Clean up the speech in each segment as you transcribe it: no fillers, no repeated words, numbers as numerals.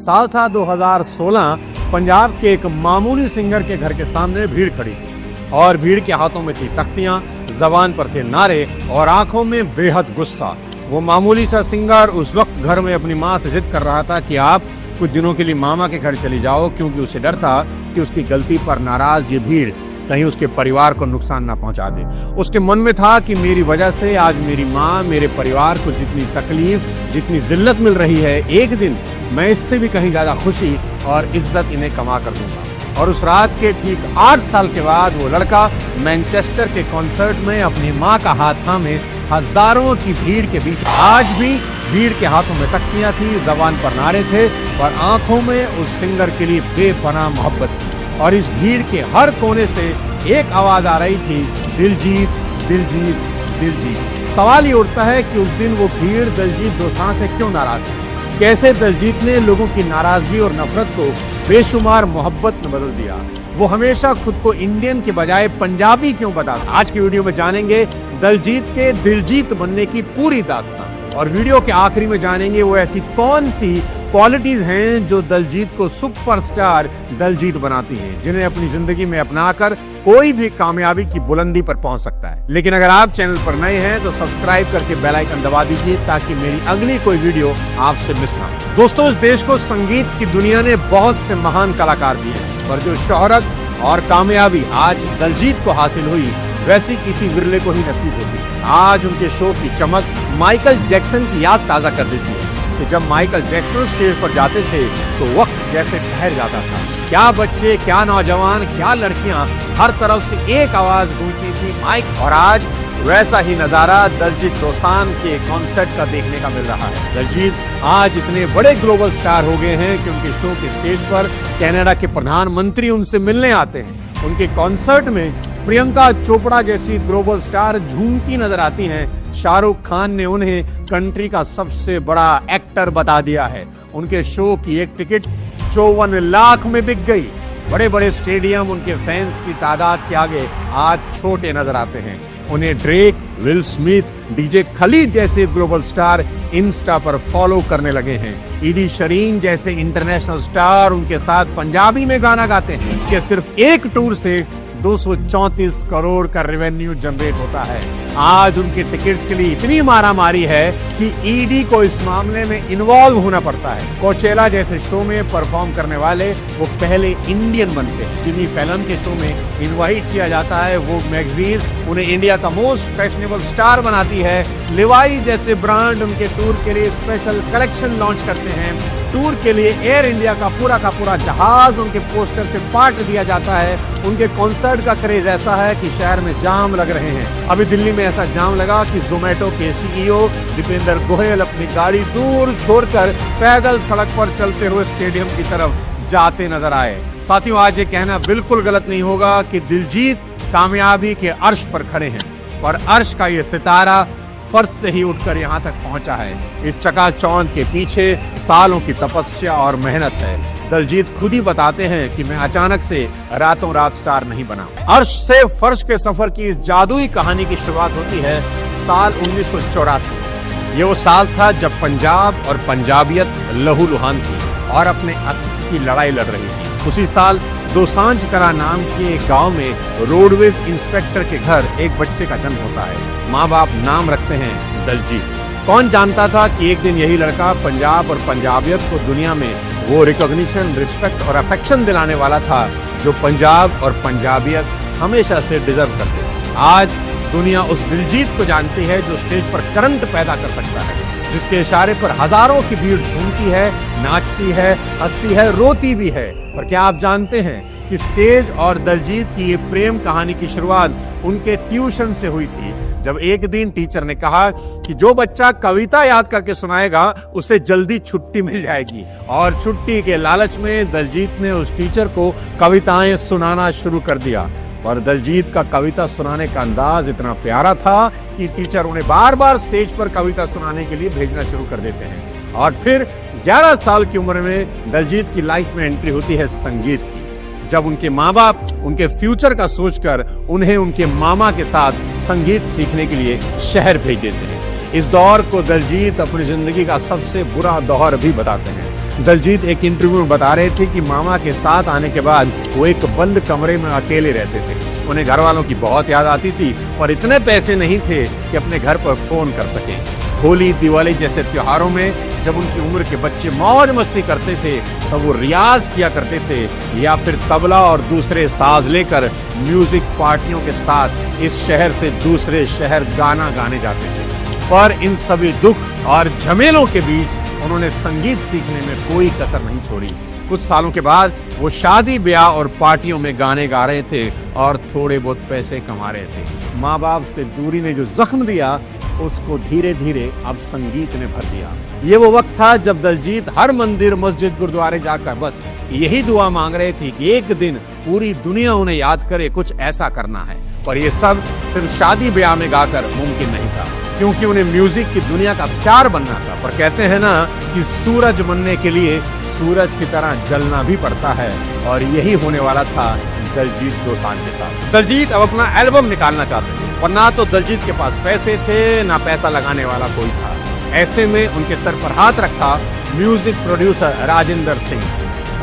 साल था 2016। पंजाब के एक मामूली सिंगर के घर के सामने भीड़ खड़ी थी और भीड़ के हाथों में थी तख्तियां, जबान पर थे नारे और आंखों में बेहद गुस्सा। वो मामूली सा सिंगर उस वक्त घर में अपनी माँ से जिद कर रहा था कि आप कुछ दिनों के लिए मामा के घर चली जाओ, क्योंकि उसे डर था कि उसकी गलती पर नाराज ये भीड़ कहीं उसके परिवार को नुकसान ना पहुंचा दे। उसके मन में था कि मेरी वजह से आज मेरी माँ, मेरे परिवार को जितनी तकलीफ, जितनी जिल्लत मिल रही है, एक दिन मैं इससे भी कहीं ज्यादा खुशी और इज्जत इन्हें कमा कर दूंगा। और उस रात के ठीक 8 साल के बाद वो लड़का मैनचेस्टर के कॉन्सर्ट में अपनी माँ का हाथ थामे हजारों की भीड़ के बीच, आज भी भीड़ के हाथों में तख्तियां थी, जबान पर नारे थे और आंखों में उस सिंगर के लिए बेपनाह मोहब्बत थी। और इस भीड़ के हर कोने से एक आवाज आ रही थी, दिलजीत, दिलजीत, दिलजीत। सवाल ये उठता है कि उस दिन वो भीड़ दिलजीत दोसांझ से क्यों नाराज थी? कैसे दिलजीत ने लोगों की नाराजगी और नफरत को बेशुमार मोहब्बत में बदल दिया? वो हमेशा खुद को इंडियन के बजाय पंजाबी क्यों बताता? आज की वीडियो में जानेंगे दिलजीत के दिलजीत बनने की पूरी दास्तान। और वीडियो के आखिरी में जानेंगे वो ऐसी कौन सी क्वालिटीज हैं जो दिलजीत को सुपरस्टार दिलजीत बनाती हैं, जिन्हें अपनी जिंदगी में अपनाकर कोई भी कामयाबी की बुलंदी पर पहुंच सकता है। लेकिन अगर आप चैनल पर नए हैं तो सब्सक्राइब करके बेल आइकन दबा दीजिए ताकि मेरी अगली कोई वीडियो आपसे मिस ना हो। दोस्तों, इस देश को संगीत की दुनिया ने बहुत से महान कलाकार दिए, पर जो शोहरत और कामयाबी आज दिलजीत को हासिल हुई, वैसी किसी विरले को ही नसीब होती। आज उनके शो की चमक माइकल जैक्सन की याद ताजा कर देती है कि जब माइकल जैक्सन स्टेज पर जाते थे तो वक्त जैसे ठहर जाता था। क्या बच्चे, क्या नौजवान, क्या लड़कियां, हर तरफ से एक आवाज गूंजती थी, माइक। और आज वैसा ही नजारा दिलजीत दोसांझ के कॉन्सर्ट का देखने का मिल रहा है। दिलजीत आज इतने बड़े ग्लोबल स्टार हो गए हैं कि उनके शो के स्टेज पर कनाडा के प्रधानमंत्री उनसे मिलने आते हैं। उनके कॉन्सर्ट में प्रियंका चोपड़ा जैसी ग्लोबल स्टार झूमती नजर आती हैं। शाहरुख खान ने उन्हें कंट्री का सबसे बड़ा एक्टर बता दिया है। उनके शो की एक टिकट 54 लाख में बिक गई। बड़े बड़े स्टेडियम उनके फैंस की तादाद के आगे आज छोटे नजर आते हैं। उन्हें Drake, will Smith, DJ Khalid जैसे ग्लोबल स्टार इंस्टा पर फॉलो करने लगे हैं। ईडी शरीन जैसे इंटरनेशनल स्टार उनके साथ पंजाबी में गाना गाते हैं कि सिर्फ एक टूर से 234 करोड़ का रेवेन्यू जनरेट होता है। आज उनके टिकट्स के लिए इतनी मारामारी है कि ईडी को इस मामले में इन्वॉल्व होना पड़ता है। कोचेला जैसे शो में परफॉर्म करने वाले वो पहले इंडियन बनते हैं। जिमी फैलन के शो में इनवाइट किया जाता है। वो मैगजीन उन्हें इंडिया का मोस्ट फैशनेबल स्टार बनाती है। लिवाई जैसे ब्रांड उनके टूर के लिए स्पेशल कलेक्शन लॉन्च करते हैं। टूर के लिए एयर इंडिया का पूरा जहाज उनके पोस्टर से पाट दिया जाता है। उनके कॉन्सर्ट का क्रेज ऐसा है कि शहर में जाम लग रहे हैं। अभी दिल्ली में ऐसा जाम लगा कि जोमेटो के सीईओ दीपेंद्र गोयल अपनी गाड़ी दूर छोड़कर पैदल सड़क पर चलते हुए स्टेडियम की तरफ जाते नजर आए। साथियों, आज ये कहना बिल्कुल गलत नहीं होगा कि दिलजीत कामयाबी के अर्श पर खड़े हैं, पर अर्श का ये सितारा फर्श से ही उठकर यहाँ तक पहुंचा है। इस चकाचौंध के पीछे सालों की तपस्या और मेहनत है। दिलजीत खुद ही बताते हैं कि मैं अचानक से रातों रात स्टार नहीं बना। अर्श से फर्श के सफर की इस जादुई कहानी की शुरुआत होती है साल 1984। ये वो साल था जब पंजाब और पंजाबियत लहूलुहान थी और अपने अस्तित्व की लड़ाई लड़ रही थी। उसी साल दोसांझ करा नाम के एक गांव में रोडवेज इंस्पेक्टर के घर एक बच्चे का जन्म होता है। माँ बाप नाम रखते हैं दिलजीत। कौन जानता था कि एक दिन यही लड़का पंजाब और पंजाबियत को दुनिया में वो रिकॉग्निशन, रिस्पेक्ट और अफेक्शन दिलाने वाला था जो पंजाब और पंजाबियत हमेशा से डिजर्व करते हैं। आज दुनिया उस दिलजीत को जानती है जो स्टेज पर करंट पैदा कर सकता है, जिसके इशारे पर हजारों की भीड़ झूमती है, नाचती है, हंसती है, रोती भी है। पर क्या आप जानते हैं कि स्टेज और दिलजीत की ये प्रेम कहानी की शुरुआत उनके ट्यूशन से हुई थी, जब एक दिन टीचर ने कहा कि जो बच्चा कविता याद करके सुनाएगा उसे जल्दी छुट्टी मिल जाएगी। और छुट्टी के लालच में दिलजीत ने उस टीचर को कविताएं सुनाना शुरू कर दिया। पर दिलजीत का कविता सुनाने का अंदाज इतना प्यारा था कि टीचर उन्हें बार बार स्टेज पर कविता सुनाने के लिए भेजना शुरू कर देते हैं। और फिर 11 साल की उम्र में दिलजीत की लाइफ में एंट्री होती है संगीत की, जब उनके माँ बाप उनके फ्यूचर का सोचकर उन्हें उनके मामा के साथ संगीत सीखने के लिए शहर भेज देते हैं। इस दौर को दिलजीत अपनी जिंदगी का सबसे बुरा दौर भी बताते हैं। दलजीत एक इंटरव्यू में बता रहे थे कि मामा के साथ आने के बाद वो एक बंद कमरे में अकेले रहते थे। उन्हें घर वालों की बहुत याद आती थी और इतने पैसे नहीं थे कि अपने घर पर फोन कर सके। होली, दिवाली जैसे त्योहारों में जब उनकी उम्र के बच्चे मौज मस्ती करते थे तब वो रियाज किया करते थे या फिर तबला और दूसरे साज लेकर म्यूजिक पार्टियों के साथ इस शहर से दूसरे शहर गाना गाने जाते थे। पर इन सभी दुख और झमेलों के बीच उन्होंने संगीत सीखने में कोई कसर नहीं छोड़ी। कुछ सालों के बाद वो शादी ब्याह और पार्टियों में गाने गा रहे थे और थोड़े बहुत पैसे कमा रहे थे। माँ बाप से दूरी ने जो जख्म दिया उसको धीरे धीरे अब संगीत ने भर दिया। ये वो वक्त था जब दलजीत हर मंदिर, मस्जिद, गुरुद्वारे जाकर बस यही दुआ मांग रहे थे कि एक दिन पूरी दुनिया उन्हें याद करे, कुछ ऐसा करना है। और ये सब सिर्फ शादी ब्याह में गाकर मुमकिन नहीं था, क्योंकि उन्हें म्यूजिक की दुनिया का स्टार बनना था। पर कहते हैं ना कि सूरज बनने के लिए सूरज की तरह जलना भी पड़ता है, और यही होने वाला था दलजीत दोसांझ के साथ। दलजीत अब अपना एल्बम निकालना चाहते थे, और ना तो दलजीत के पास पैसे थे, ना पैसा लगाने वाला कोई था। ऐसे में उनके सर पर हाथ रखा म्यूजिक प्रोड्यूसर राजेंद्र सिंह।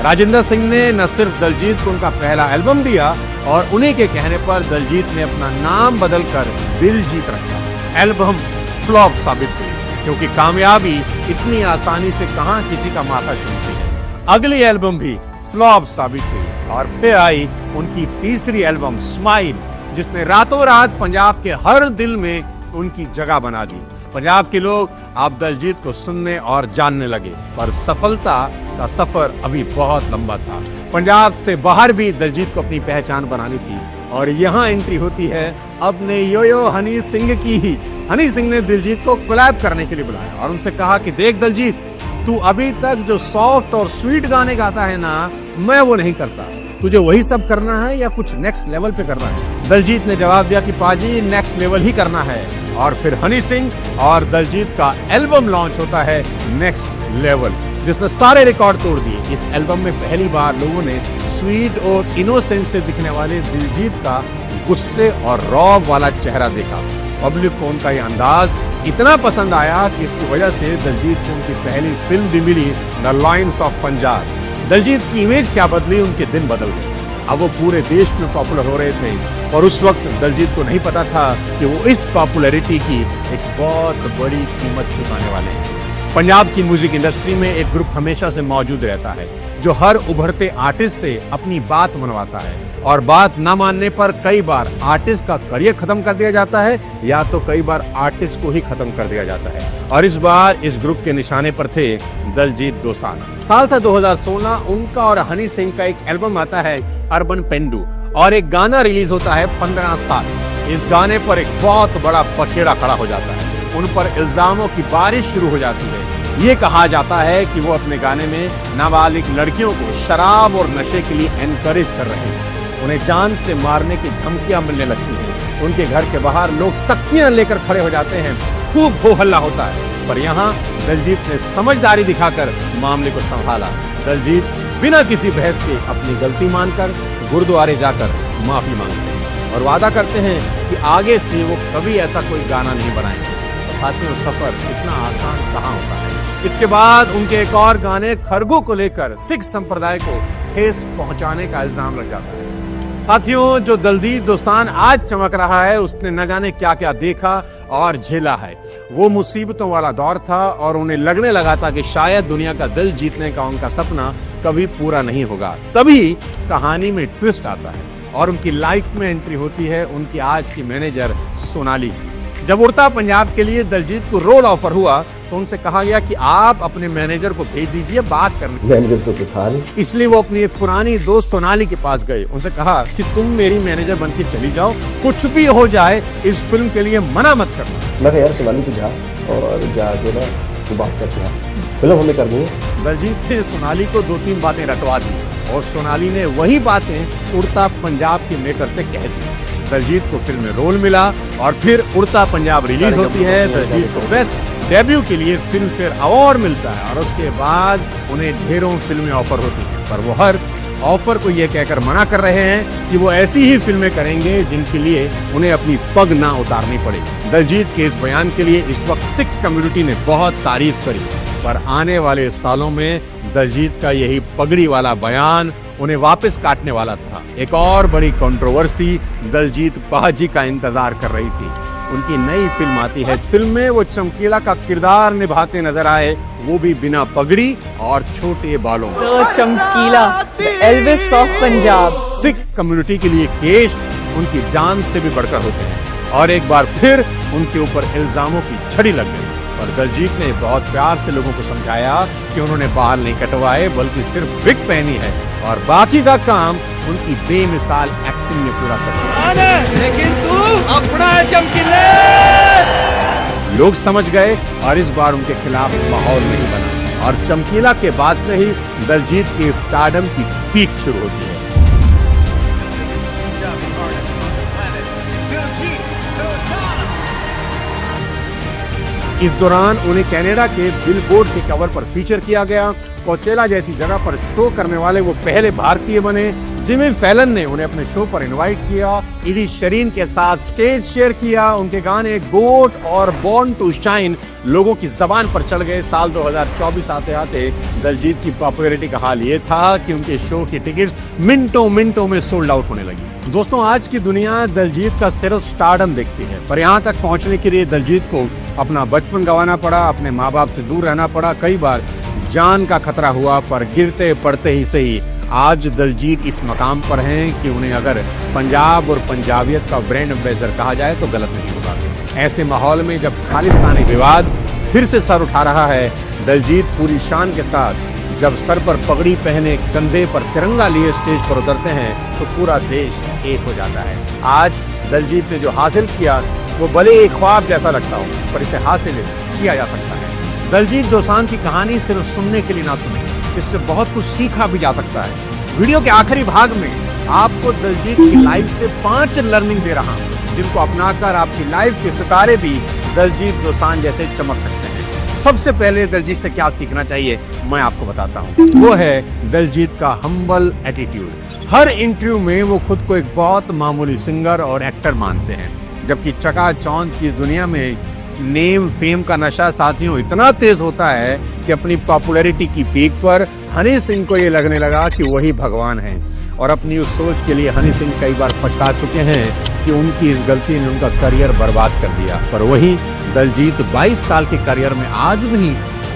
राजेंद्र सिंह ने न सिर्फ दलजीत को उनका पहला एल्बम दिया, और उन्हीं के कहने पर दलजीत ने अपना नाम बदलकर दिलजीत रखा। एल्बम फ्लॉप साबित हुई, क्योंकि कामयाबी इतनी आसानी से कहां किसी का माथा चूमती है। अगली एल्बम भी फ्लॉप साबित हुई, और फिर आई उनकी तीसरी एल्बम स्माइल, जिसने रातों रात पंजाब के हर दिल में उनकी जगह बना दी। पंजाब के लोग अब दलजीत को सुनने और जानने लगे, पर सफलता का सफर अभी बहुत लंबा था। पंजाब से बाहर भी दलजीत को अपनी पहचान बनानी थी, और यहाँ एंट्री होती है अपने यो हनी सिंह की ही। हनी सिंह ने दिलजीत को कोलैब करने के लिए बुलाया और उनसे कहा कि देख दलजीत, तू अभी तक जो सॉफ्ट और स्वीट गाने गाता है ना, मैं वो नहीं करता। तुझे वही सब करना है या कुछ नेक्स्ट लेवल पे करना है? दलजीत ने जवाब दिया कि पाजी, नेक्स्ट लेवल ही करना है। और फिर हनी सिंह और दलजीत का एल्बम लॉन्च होता है नेक्स्ट लेवल, जिसने सारे रिकॉर्ड तोड़ दिए। इस एल्बम में पहली बार लोगों ने स्वीट और इनोसेंट से दिखने वाले दिलजीत का गुस्से और रौब वाला चेहरा देखा। पब्लिक को उनका ये अंदाज इतना पसंद आया कि इसकी वजह से दलजीत को उनकी पहली फिल्म भी मिली, the lions of Punjab. Diljit की इमेज क्या बदली, उनके दिन बदल गए। अब वो पूरे देश में पॉपुलर हो रहे थे, और उस वक्त दलजीत को नहीं पता था कि वो इस पॉपुलैरिटी की एक बहुत बड़ी कीमत चुकाने वाले हैं। पंजाब की म्यूजिक इंडस्ट्री में एक ग्रुप हमेशा से मौजूद रहता है, जो हर उभरते आर्टिस्ट से अपनी बात मनवाता है, और बात न मानने पर कई बार आर्टिस्ट का करियर खत्म कर दिया जाता है, या तो कई बार आर्टिस्ट को ही खत्म कर दिया जाता है। और इस बार इस ग्रुप के निशाने पर थे दलजीत दोसांझ। साल था 2016, उनका और हनी सिंह का एक एल्बम आता है अर्बन पेंडू, और एक गाना रिलीज होता है 15 साल। इस गाने पर एक बहुत बड़ा पखेड़ा खड़ा हो जाता है, उन पर इल्जामों की बारिश शुरू हो जाती है। ये कहा जाता है कि वो अपने गाने में नाबालिग लड़कियों को शराब और नशे के लिए एनकरेज कर रहे हैं। उन्हें जान से मारने की धमकियां मिलने लगती हैं। उनके घर के बाहर लोग तख्तियां लेकर खड़े हो जाते हैं, खूब हो हल्ला होता है। पर यहाँ दलजीत ने समझदारी दिखाकर मामले को संभाला। दलजीत बिना किसी बहस के अपनी गलती मानकर गुरुद्वारे जाकर माफी मांगते हैं, और वादा करते हैं कि आगे से वो कभी ऐसा कोई गाना नहीं बनाएंगे। साथियों, सफर इतना आसान कहाँ होता है। इसके बाद उनके एक और गाने खरगों को लेकर सिख संप्रदाय को ठेस पहुंचाने का इल्जाम लग जाता है। साथियों, जो दलजीत दोसांझ आज चमक रहा है, उसने न जाने क्या क्या देखा और झेला है। वो मुसीबतों वाला दौर था, और उन्हें लगने लगा था कि शायद दुनिया का दिल जीतने का उनका सपना कभी पूरा नहीं होगा। तभी कहानी में ट्विस्ट आता है, और उनकी लाइफ में एंट्री होती है उनकी आज की मैनेजर सोनाली। जब उड़ता पंजाब के लिए दलजीत को रोल ऑफर हुआ, तो उनसे कहा गया कि आप अपने मैनेजर को भेज दीजिए बात करने। मैनेजर तो था नहीं, इसलिए वो अपनी एक पुरानी दोस्त सोनाली के पास गए। उनसे कहा कि तुम मेरी मैनेजर बन के चली जाओ, कुछ भी हो जाए इस फिल्म के लिए मना मत करना। मैं कहा यार सोनाली तू जा, और जाके ना तू बात करते हैं, फिल्म हमें करनी है। दलजीत ने सोनाली को 2-3 बातें रटवा दी, और सोनाली ने वही बातें उड़ता पंजाब के मेकर से कह दी। दलजीत को फिल्म में रोल मिला, और फिर उड़ता पंजाब रिलीज होती है। दलजीत को बेस्ट डेब्यू के लिए फिल्म फेयर अवार्ड मिलता है, और उसके बाद उन्हें ढेरों फिल्में ऑफर होती हैं, पर वो हर ऑफर को ये कहकर मना कर रहे हैं कि वो ऐसी ही फिल्में करेंगे जिनके लिए उन्हें अपनी पग ना उतारनी पड़े। दलजीत के इस बयान के लिए इस वक्त सिख कम्युनिटी ने बहुत तारीफ करी, पर आने वाले सालों में दलजीत का यही पगड़ी वाला बयान उन्हें वापस काटने वाला था। एक और बड़ी कंट्रोवर्सी दलजीत पाजी का इंतजार कर रही थी। उनकी नई फिल्म आती है, फिल्म में वो चमकीला का किरदार निभाते नजर आए, वो भी बिना पगड़ी और छोटे बालों में। तो चमकीला, Elvis of Punjab. Sikh community के लिए केश उनकी जान से भी बढ़कर होते हैं और एक बार फिर उनके ऊपर इल्जामों की छड़ी लग गई। और दलजीत ने बहुत प्यार से लोगों को समझाया कि उन्होंने बाल नहीं कटवाए बल्कि सिर्फ विग पहनी है और बाकी का काम उनकी बेमिसाल एक्टिंग में पूरा कर दिया। लेकिन तू अपना चमकीले। लोग समझ गए और इस बार उनके खिलाफ माहौल नहीं बना और चमकीला के बाद से ही दलजीत के स्टारडम की पीक शुरू होती है। इस दौरान उन्हें कनाडा के बिलबोर्ड के कवर पर फीचर किया गया। कोचेला जैसी जगह पर शो करने वाले वो पहले भारतीय बने। जिमी फैलन ने उन्हें अपने शो पर इनवाइट किया। इदी शरीन के साथ स्टेज शेयर किया। उनके गाने गोट और बॉर्न टू शाइन लोगों की जबान पर चढ़ गए। साल 2024 आते आते दलजीत की पॉपुलैरिटी का हाल ये था कि उनके शो की टिकट्स मिनटों में सोल्ड आउट होने लगी। दोस्तों, आज की दुनिया दलजीत का सिर्फ स्टारडम देखती है, पर यहाँ तक पहुँचने के लिए दलजीत को अपना बचपन गंवाना पड़ा, अपने माँ बाप से दूर रहना पड़ा, कई बार जान का खतरा हुआ, पर गिरते पड़ते ही सही आज दलजीत इस मकाम पर हैं कि उन्हें अगर पंजाब और पंजाबियत का ब्रांड एम्बेसडर कहा जाए तो गलत नहीं होगा। ऐसे माहौल में जब खालिस्तानी विवाद फिर से सर उठा रहा है, दलजीत पूरी शान के साथ जब सर पर पगड़ी पहने कंधे पर तिरंगा लिए स्टेज पर उतरते हैं तो पूरा देश एक हो जाता है। आज दलजीत ने जो हासिल किया वो भले एक ख्वाब जैसा लगता हो, पर इसे हासिल किया जा सकता है। दलजीत दोसांझ की कहानी सिर्फ सुनने के लिए ना सुने, इससे बहुत कुछ सीखा भी जा सकता है। वीडियो के आखिरी भाग में आपको दलजीत की लाइफ से 5 लर्निंग दे रहा हूं, जिनको अपनाकर आपकी लाइफ के सितारे भी दलजीत दोसांझ जैसे चमक सकते हैं। सबसे पहले दलजीत से क्या सीखना चाहिए मैं आपको बताता हूँ। वो है दलजीत का हम्बल एटीट्यूड। हर इंटरव्यू में वो खुद को एक बहुत मामूली सिंगर और एक्टर मानते हैं, जबकि चकाचौंध की इस दुनिया में नेम फेम का नशा साथियों इतना तेज होता है कि अपनी पॉपुलैरिटी की पीक पर हनी सिंह को ये लगने लगा कि वही भगवान है। और अपनी उस सोच के लिए हनी सिंह कई बार पछता चुके हैं कि उनकी इस गलती ने उनका करियर बर्बाद कर दिया। पर वही दलजीत 22 साल के करियर में आज भी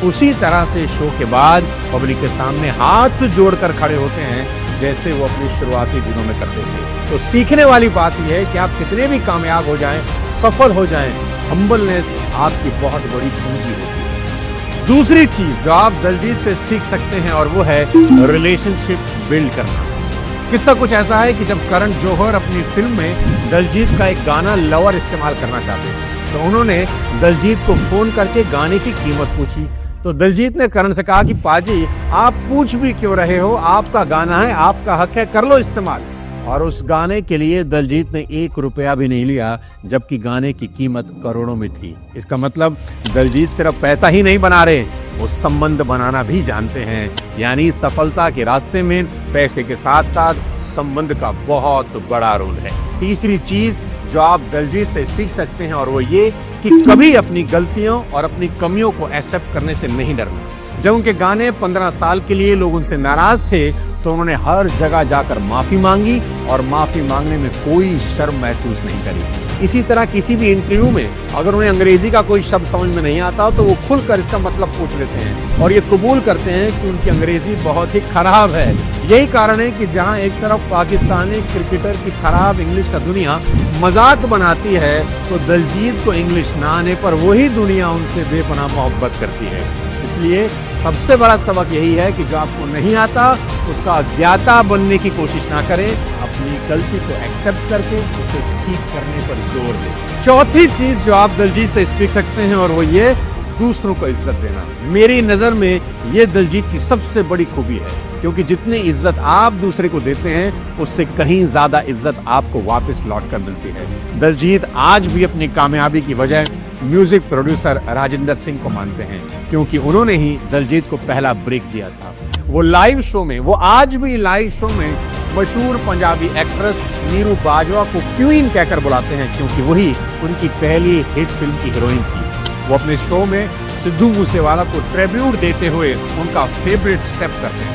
उसी तरह से शो के बाद पब्लिक के सामने हाथ जोड़कर खड़े होते हैं जैसे वो अपने शुरुआती दिनों में करते थे। तो सीखने वाली बात यह है कि आप कितने भी कामयाब हो जाएं, सफल हो जाएं, हम्बलनेस आपकी बहुत बड़ी पूंजी होती है। दूसरी चीज जो आप दलजीत से सीख सकते हैं और वो है रिलेशनशिप बिल्ड करना। किस्सा कुछ ऐसा है कि जब करण जौहर अपनी फिल्म में दलजीत का एक गाना लवर इस्तेमाल करना चाहते थे तो उन्होंने दलजीत को फोन करके गाने की कीमत पूछी। तो दलजीत ने करण से कहा कि पाजी आप पूछ भी क्यों रहे हो, आपका गाना है, आपका हक है, कर लो इस्तेमाल। और उस गाने के लिए दलजीत ने 1 रुपया भी नहीं लिया, जबकि गाने की कीमत करोड़ों में थी। इसका मतलब दलजीत सिर्फ पैसा ही नहीं बना रहे, वो संबंध बनाना भी जानते हैं। यानी सफलता के रास्ते में पैसे के साथ साथ संबंध का बहुत बड़ा रोल है। तीसरी चीज जो आप दलजीत से सीख सकते हैं और वो ये कि कभी अपनी गलतियों और अपनी कमियों को एक्सेप्ट करने से नहीं डरना। जब उनके गाने 15 साल के लिए लोग उनसे नाराज थे तो उन्होंने हर जगह जाकर माफी मांगी और माफी मांगने में कोई शर्म महसूस नहीं करी। इसी तरह किसी भी इंटरव्यू में अगर उन्हें अंग्रेजी का कोई शब्द समझ में नहीं आता तो वो खुलकर इसका मतलब पूछ लेते हैं और ये कबूल करते हैं कि उनकी अंग्रेजी बहुत ही खराब है। यही कारण है कि जहां एक तरफ पाकिस्तानी क्रिकेटर की खराब इंग्लिश का दुनिया मजाक बनाती है तो दलजीत को इंग्लिश ना आने पर वही दुनिया उनसे बेपनाह मोहब्बत करती है। इसलिए सबसे बड़ा सबक यही है कि जो आपको नहीं आता उसका अज्ञाता बनने की कोशिश ना करें, अपनी गलती को एक्सेप्ट करके उसे ठीक करने पर जोर दें। चौथी चीज जो आप दलजीत से सीख सकते हैं और वो ये दूसरों को इज्जत देना। मेरी नजर में ये दलजीत की सबसे बड़ी खूबी है, क्योंकि जितनी इज्जत आप दूसरे को देते हैं उससे कहीं ज्यादा इज्जत आपको वापस लौट कर मिलती है। दलजीत आज भी अपनी कामयाबी की वजह म्यूजिक प्रोड्यूसर राजिंदर सिंह को मानते हैं, क्योंकि उन्होंने ही दलजीत को पहला ब्रेक दिया था। वो लाइव शो में, वो आज भी लाइव शो में मशहूर पंजाबी एक्ट्रेस नीरू बाजवा को क्वीन कहकर बुलाते हैं, क्योंकि वही उनकी पहली हिट फिल्म की हीरोइन थी। वो अपने शो में सिद्धू मूसेवाला को ट्रिब्यूट देते हुए उनका फेवरेट स्टेप करते हैं।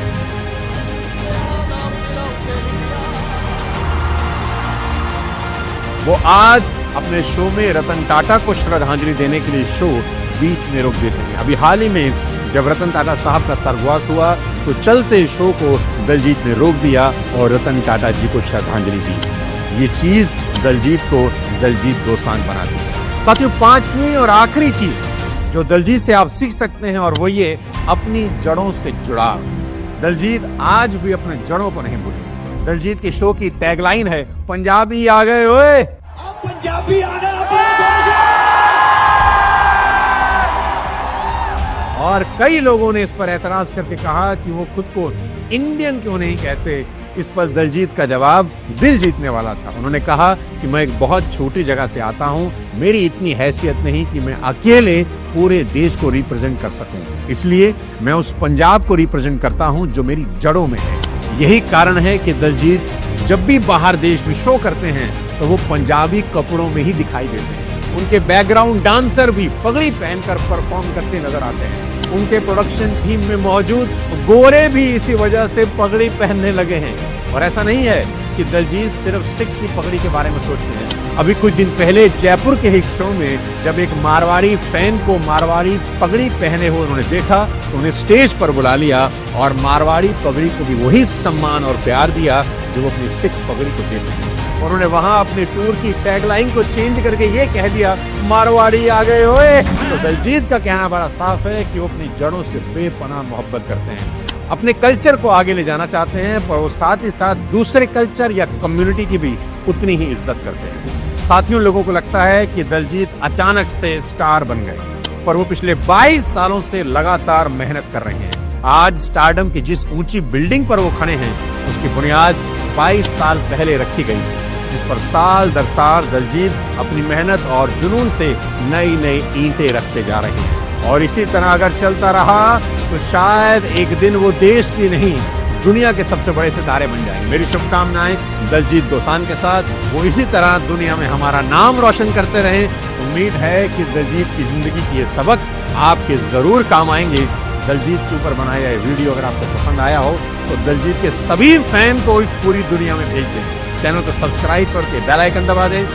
वो आज अपने शो में रतन टाटा को श्रद्धांजलि देने के लिए शो बीच में रोक देते हैं। अभी हाल ही में जब रतन टाटा साहब का स्वर्गवास हुआ तो चलते शो को दलजीत ने रोक दिया और रतन टाटा जी को श्रद्धांजलि दी। ये चीज दलजीत को दलजीत दोसांझ बना दी। साथियों, पांचवी और आखिरी चीज जो दलजीत से आप सीख सकते हैं और वो ये अपनी जड़ों से जुड़ाव। दलजीत आज भी अपने जड़ों को नहीं भूले। दलजीत के शो की टैगलाइन है, पंजाबी आ गए ओए, पंजाबी आ गए। और कई लोगों ने इस पर एतराज करके कहा कि वो खुद को इंडियन क्यों नहीं कहते। इस पर दलजीत का जवाब दिल जीतने वाला था। उन्होंने कहा कि मैं एक बहुत छोटी जगह से आता हूं, मेरी इतनी हैसियत नहीं कि मैं अकेले पूरे देश को रिप्रेजेंट कर सकूं, इसलिए मैं उस पंजाब को रिप्रेजेंट करता हूं जो मेरी जड़ों में है। यही कारण है कि दलजीत जब भी बाहर देश में शो करते हैं तो वो पंजाबी कपड़ों में ही दिखाई देते हैं। उनके बैकग्राउंड डांसर भी पगड़ी पहनकर परफॉर्म करते नजर आते हैं। उनके प्रोडक्शन टीम में मौजूद गोरे भी इसी वजह से पगड़ी पहनने लगे हैं। और ऐसा नहीं है कि दलजीत सिर्फ सिख की पगड़ी के बारे में सोचते हैं। अभी कुछ दिन पहले जयपुर के एक शो में जब एक मारवाड़ी फैन को मारवाड़ी पगड़ी पहने हुए उन्होंने देखा तो उन्हें स्टेज पर बुला लिया और मारवाड़ी पगड़ी को भी वही सम्मान और प्यार दिया जो वो अपनी सिख पगड़ी को देते हैं। और उन्होंने वहां अपने टूर की टैगलाइन को चेंज करके ये कह दिया, मारवाड़ी आ गए ओए। तो दलजीत का कहना बड़ा साफ है कि वो अपनी जड़ों से बेपनाह मोहब्बत करते हैं, अपने कल्चर को आगे ले जाना चाहते हैं, पर वो साथ ही साथ दूसरे कल्चर या कम्युनिटी की भी उतनी ही इज्जत करते हैं। साथियों, लोगों को लगता है कि दलजीत अचानक से स्टार बन गए, पर वो पिछले 22 सालों से लगातार मेहनत कर रहे हैं। आज स्टारडम की जिस ऊंची बिल्डिंग पर वो खड़े हैं उसकी बुनियाद 22 साल पहले रखी गई थी, जिस पर साल दर साल दलजीत अपनी मेहनत और जुनून से नई नई ईंटें रखते जा रहे हैं। और इसी तरह अगर चलता रहा तो शायद एक दिन वो देश की नहीं दुनिया के सबसे बड़े सितारे बन जाएंगे। मेरी शुभकामनाएं दलजीत दोसांझ के साथ, वो इसी तरह दुनिया में हमारा नाम रोशन करते रहें। उम्मीद है कि दलजीत की जिंदगी के ये सबक आपके जरूर काम आएंगे। दलजीत के ऊपर बनाया ये वीडियो अगर आपको पसंद आया हो तो दलजीत के सभी फैन को इस पूरी दुनिया में भेज दें। चैनल को सब्सक्राइब करके बेल आइकन दबा दें।